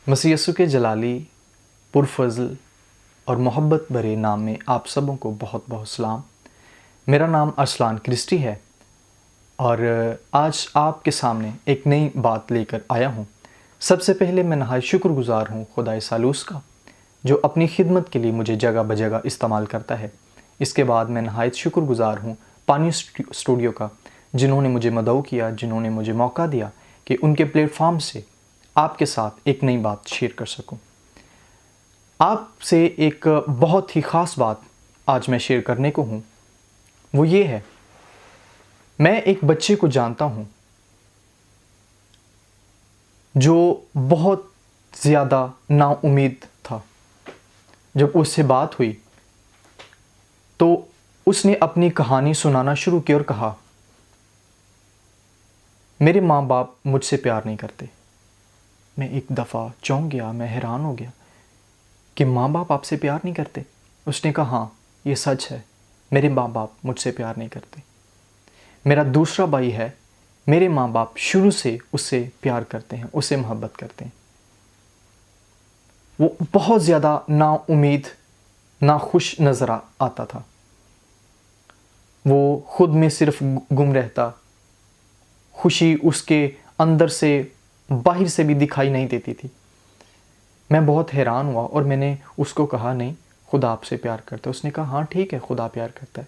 مسیح یسوع کے جلالی پرفضل اور محبت بھرے نام میں آپ سبوں کو بہت بہت سلام۔ میرا نام ارسلان کرسٹی ہے اور آج آپ کے سامنے ایک نئی بات لے کر آیا ہوں۔ سب سے پہلے میں نہایت شکر گزار ہوں خدائے سالوس کا، جو اپنی خدمت کے لیے مجھے جگہ بجگہ استعمال کرتا ہے۔ اس کے بعد میں نہایت شکر گزار ہوں پانی اسٹوڈیو کا، جنہوں نے مجھے مدعو کیا، جنہوں نے مجھے موقع دیا کہ ان کے پلیٹ فارم سے آپ کے ساتھ ایک نئی بات شیئر کر سکوں۔ آپ سے ایک بہت ہی خاص بات آج میں شیئر کرنے کو ہوں، وہ یہ ہے، میں ایک بچے کو جانتا ہوں جو بہت زیادہ نا امید تھا۔ جب اس سے بات ہوئی تو اس نے اپنی کہانی سنانا شروع کی اور کہا، میرے ماں باپ مجھ سے پیار نہیں کرتے۔ میں ایک دفعہ چونک گیا، میں حیران ہو گیا کہ ماں باپ آپ سے پیار نہیں کرتے؟ اس نے کہا، ہاں یہ سچ ہے، میرے ماں باپ مجھ سے پیار نہیں کرتے۔ میرا دوسرا بھائی ہے، میرے ماں باپ شروع سے اس سے پیار کرتے ہیں، اس سے محبت کرتے ہیں۔ وہ بہت زیادہ نا امید، ناخوش نظر آتا تھا۔ وہ خود میں صرف گم رہتا، خوشی اس کے اندر سے باہر سے بھی دکھائی نہیں دیتی تھی۔ میں بہت حیران ہوا اور میں نے اس کو کہا، نہیں، خدا آپ سے پیار کرتا ہے۔ اس نے کہا، ہاں ٹھیک ہے، خدا پیار کرتا ہے،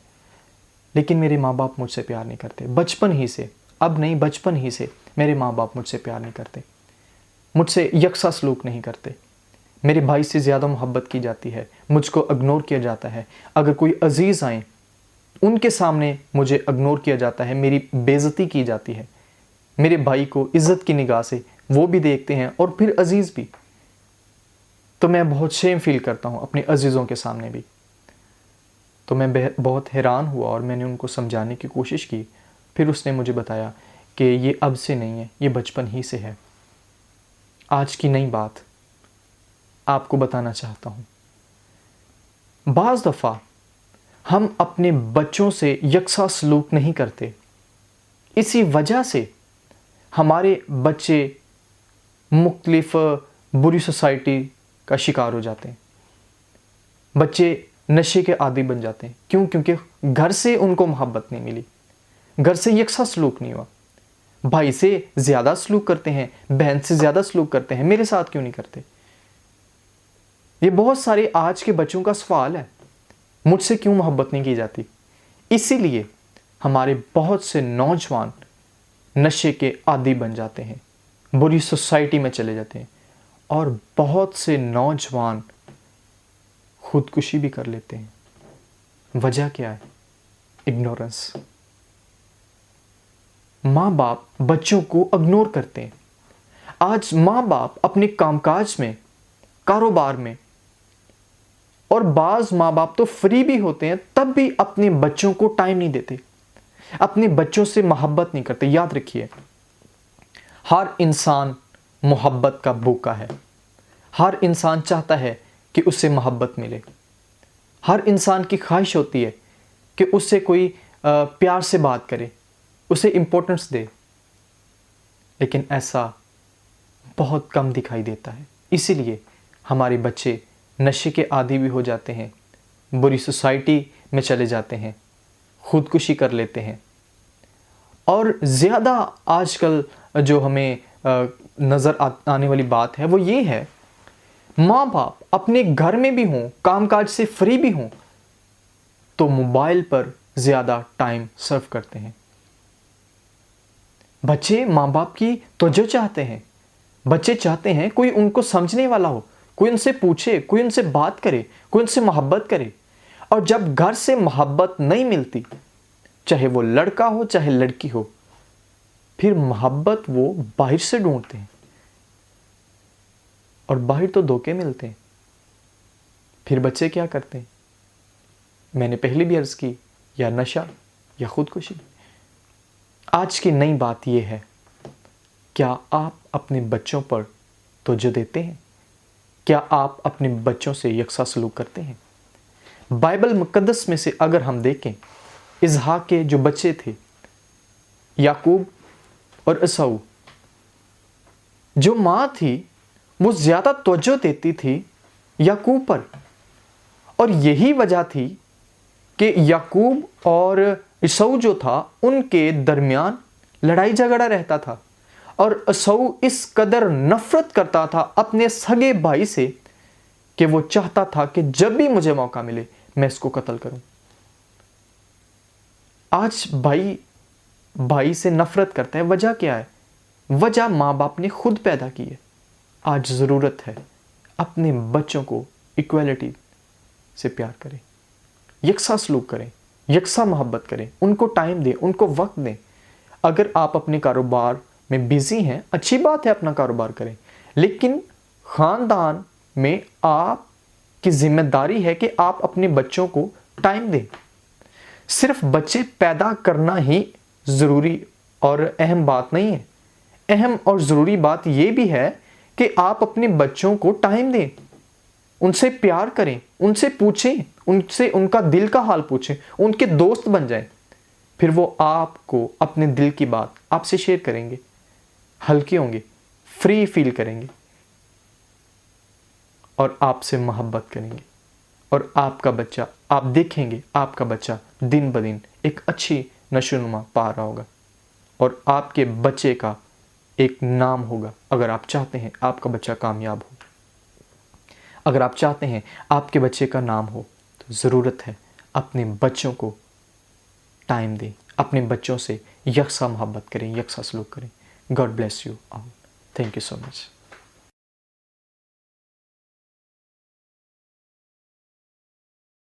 لیکن میرے ماں باپ مجھ سے پیار نہیں کرتے۔ بچپن ہی سے، اب نہیں، بچپن ہی سے میرے ماں باپ مجھ سے پیار نہیں کرتے، مجھ سے یکساں سلوک نہیں کرتے۔ میرے بھائی سے زیادہ محبت کی جاتی ہے، مجھ کو اگنور کیا جاتا ہے۔ اگر کوئی عزیز آئیں، ان کے سامنے مجھے اگنور کیا جاتا ہے، میری بے عزتی کی جاتی ہے۔ میرے بھائی کو عزت کی نگاہ سے وہ بھی دیکھتے ہیں اور پھر عزیز بھی۔ تو میں بہت شیم فیل کرتا ہوں اپنے عزیزوں کے سامنے بھی۔ تو میں بہت حیران ہوا اور میں نے ان کو سمجھانے کی کوشش کی۔ پھر اس نے مجھے بتایا کہ یہ اب سے نہیں ہے، یہ بچپن ہی سے ہے۔ آج کی نئی بات آپ کو بتانا چاہتا ہوں۔ بعض دفعہ ہم اپنے بچوں سے یکساں سلوک نہیں کرتے، اسی وجہ سے ہمارے بچے مختلف بری سوسائٹی کا شکار ہو جاتے ہیں۔ بچے نشے کے عادی بن جاتے ہیں۔ کیوں؟ کیونکہ گھر سے ان کو محبت نہیں ملی، گھر سے یکساں سلوک نہیں ہوا۔ بھائی سے زیادہ سلوک کرتے ہیں، بہن سے زیادہ سلوک کرتے ہیں، میرے ساتھ کیوں نہیں کرتے؟ یہ بہت سارے آج کے بچوں کا سوال ہے، مجھ سے کیوں محبت نہیں کی جاتی؟ اسی لیے ہمارے بہت سے نوجوان نشے کے عادی بن جاتے ہیں، بری سوسائٹی میں چلے جاتے ہیں، اور بہت سے نوجوان خودکشی بھی کر لیتے ہیں۔ وجہ کیا ہے؟ اگنورنس۔ ماں باپ بچوں کو اگنور کرتے ہیں۔ آج ماں باپ اپنے کام کاج میں، کاروبار میں، اور بعض ماں باپ تو فری بھی ہوتے ہیں، تب بھی اپنے بچوں کو ٹائم نہیں دیتے، اپنے بچوں سے محبت نہیں کرتے۔ یاد رکھیے، ہر انسان محبت کا بھوکا ہے۔ ہر انسان چاہتا ہے کہ اس سے محبت ملے۔ ہر انسان کی خواہش ہوتی ہے کہ اس سے کوئی پیار سے بات کرے، اسے امپورٹنس دے، لیکن ایسا بہت کم دکھائی دیتا ہے۔ اسی لیے ہمارے بچے نشے کے عادی بھی ہو جاتے ہیں، بری سوسائٹی میں چلے جاتے ہیں، خودکشی کر لیتے ہیں۔ اور زیادہ آج کل جو ہمیں نظر آنے والی بات ہے وہ یہ ہے، ماں باپ اپنے گھر میں بھی ہوں، کام کاج سے فری بھی ہوں، تو موبائل پر زیادہ ٹائم سرو کرتے ہیں۔ بچے ماں باپ کی توجہ چاہتے ہیں، بچے چاہتے ہیں کوئی ان کو سمجھنے والا ہو، کوئی ان سے پوچھے، کوئی ان سے بات کرے، کوئی ان سے محبت کرے۔ اور جب گھر سے محبت نہیں ملتی، چاہے وہ لڑکا ہو چاہے لڑکی ہو، پھر محبت وہ باہر سے ڈھونڈتے ہیں، اور باہر تو دھوکے ملتے ہیں۔ پھر بچے کیا کرتے ہیں؟ میں نے پہلے بھی عرض کی، یا نشہ یا خودکشی۔ آج کی نئی بات یہ ہے، کیا آپ اپنے بچوں پر توجہ دیتے ہیں؟ کیا آپ اپنے بچوں سے یکساں سلوک کرتے ہیں؟ بائبل مقدس میں سے اگر ہم دیکھیں، اسحاق کے جو بچے تھے، یعقوب اور عیساؤ، جو ماں تھی وہ زیادہ توجہ دیتی تھی یعقوب پر، اور یہی وجہ تھی کہ یعقوب اور عیسو جو تھا ان کے درمیان لڑائی جھگڑا رہتا تھا، اور عیسو اس قدر نفرت کرتا تھا اپنے سگے بھائی سے کہ وہ چاہتا تھا کہ جب بھی مجھے موقع ملے میں اس کو قتل کروں۔ آج بھائی سے نفرت کرتا ہے، وجہ کیا ہے؟ وجہ ماں باپ نے خود پیدا کی ہے۔ آج ضرورت ہے اپنے بچوں کو ایکویلٹی سے پیار کریں، یکساں سلوک کریں، یکساں محبت کریں، ان کو ٹائم دیں، ان کو وقت دیں۔ اگر آپ اپنے کاروبار میں بیزی ہیں، اچھی بات ہے، اپنا کاروبار کریں، لیکن خاندان میں آپ کی ذمہ داری ہے کہ آپ اپنے بچوں کو ٹائم دیں۔ صرف بچے پیدا کرنا ہی ضروری اور اہم بات نہیں ہے، اہم اور ضروری بات یہ بھی ہے کہ آپ اپنے بچوں کو ٹائم دیں، ان سے پیار کریں، ان سے پوچھیں، ان سے ان کا دل کا حال پوچھیں، ان کے دوست بن جائیں، پھر وہ آپ کو اپنے دل کی بات آپ سے شیئر کریں گے، ہلکے ہوں گے، فری فیل کریں گے، اور آپ سے محبت کریں گے، اور آپ کا بچہ، آپ دیکھیں گے آپ کا بچہ دن بدن ایک اچھی نشو نما پا رہا ہوگا، اور آپ کے بچے کا ایک نام ہوگا۔ اگر آپ چاہتے ہیں آپ کا بچہ کامیاب ہو، اگر آپ چاہتے ہیں آپ کے بچے کا نام ہو، تو ضرورت ہے اپنے بچوں کو ٹائم دیں، اپنے بچوں سے یکساں محبت کریں، یکساں سلوک کریں۔ God bless you all. Thank you so much.